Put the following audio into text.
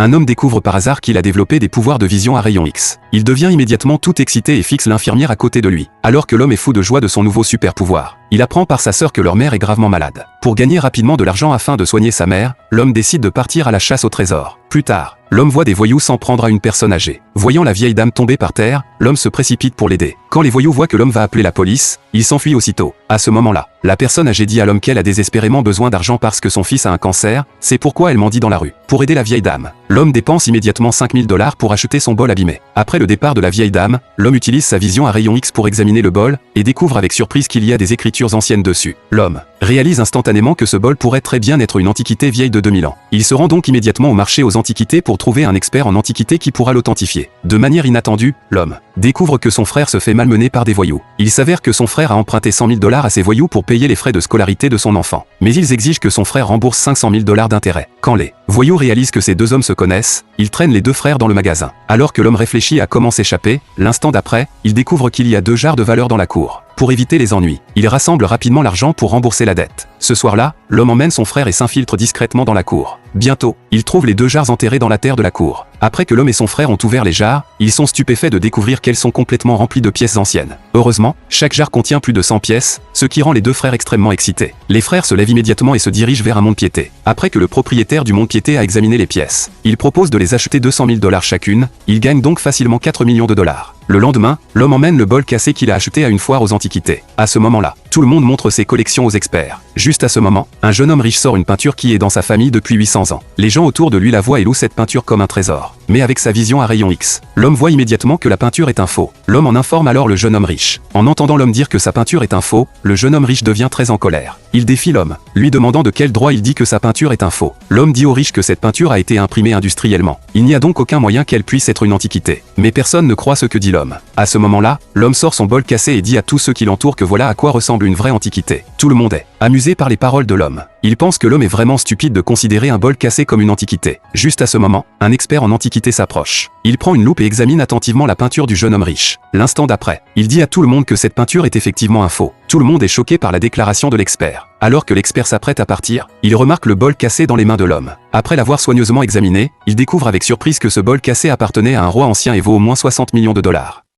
un homme découvre par hasard qu'il a développé des pouvoirs de vision à rayons X. Il devient immédiatement tout excité et fixe l'infirmière à côté de lui, alors que l'homme est fou de joie de son nouveau super pouvoir. Il apprend par sa sœur que leur mère est gravement malade. Pour gagner rapidement de l'argent afin de soigner sa mère, l'homme décide de partir à la chasse au trésor. Plus tard, l'homme voit des voyous s'en prendre à une personne âgée. Voyant la vieille dame tomber par terre, l'homme se précipite pour l'aider. Quand les voyous voient que l'homme va appeler la police, ils s'enfuient aussitôt. À ce moment-là, la personne âgée dit à l'homme qu'elle a désespérément besoin d'argent parce que son fils a un cancer, c'est pourquoi elle mendie dans la rue. Pour aider la vieille dame, l'homme dépense immédiatement 5000 $ pour acheter son bol abîmé. Après le départ de la vieille dame, l'homme utilise sa vision à rayons X pour examiner le bol, et découvre avec surprise qu'il y a des écritures anciennes dessus. L'homme réalise instantanément que ce bol pourrait très bien être une antiquité vieille de 2000 ans. Il se rend donc immédiatement au marché aux antiquités pour trouver un expert en antiquité qui pourra l'authentifier. De manière inattendue, l'homme découvre que son frère se fait malmener par des voyous. Il s'avère que son frère a emprunté 100 000 $ à ces voyous pour payer les frais de scolarité de son enfant. Mais ils exigent que son frère rembourse 500 000 $ d'intérêt. Quand les voyous réalisent que ces deux hommes se connaissent, ils traînent les deux frères dans le magasin. Alors que l'homme réfléchit à comment s'échapper, l'instant d'après, il découvre qu'il y a 2 jarres de valeur dans la cour. Pour éviter les ennuis, il rassemble rapidement l'argent pour rembourser la dette. Ce soir-là, l'homme emmène son frère et s'infiltre discrètement dans la cour. Bientôt, il trouve les 2 jarres enterrées dans la terre de la cour. Après que l'homme et son frère ont ouvert les jarres, ils sont stupéfaits de découvrir qu'elles sont complètement remplies de pièces anciennes. Heureusement, chaque jarre contient plus de 100 pièces, ce qui rend les 2 frères extrêmement excités. Les frères se lèvent immédiatement et se dirigent vers un mont-de-piété. Après que le propriétaire du mont-de-piété a examiné les pièces, il propose de les acheter 200 000 $ chacune, il gagne donc facilement 4 millions de dollars. Le lendemain, l'homme emmène le bol cassé qu'il a acheté à une foire aux antiquités. À ce moment-là, tout le monde montre ses collections aux experts. Juste à ce moment, un jeune homme riche sort une peinture qui est dans sa famille depuis 800 ans. Les gens autour de lui la voient et louent cette peinture comme un trésor. Mais avec sa vision à rayons X, l'homme voit immédiatement que la peinture est un faux. L'homme en informe alors le jeune homme riche. En entendant l'homme dire que sa peinture est un faux, le jeune homme riche devient très en colère. Il défie l'homme, lui demandant de quel droit il dit que sa peinture est un faux. L'homme dit au riche que cette peinture a été imprimée industriellement. Il n'y a donc aucun moyen qu'elle puisse être une antiquité. Mais personne ne croit ce que dit l'homme. À ce moment-là, l'homme sort son bol cassé et dit à tous ceux qui l'entourent que voilà à quoi ressemble une vraie antiquité. Tout le monde est amusé par les paroles de l'homme. Il pense que l'homme est vraiment stupide de considérer un bol cassé comme une antiquité. Juste à ce moment, un expert en antiquité s'approche. Il prend une loupe et examine attentivement la peinture du jeune homme riche. L'instant d'après, il dit à tout le monde que cette peinture est effectivement un faux. Tout le monde est choqué par la déclaration de l'expert. Alors que l'expert s'apprête à partir, il remarque le bol cassé dans les mains de l'homme. Après l'avoir soigneusement examiné, il découvre avec surprise que ce bol cassé appartenait à un roi ancien et vaut au moins 60 millions de dollars.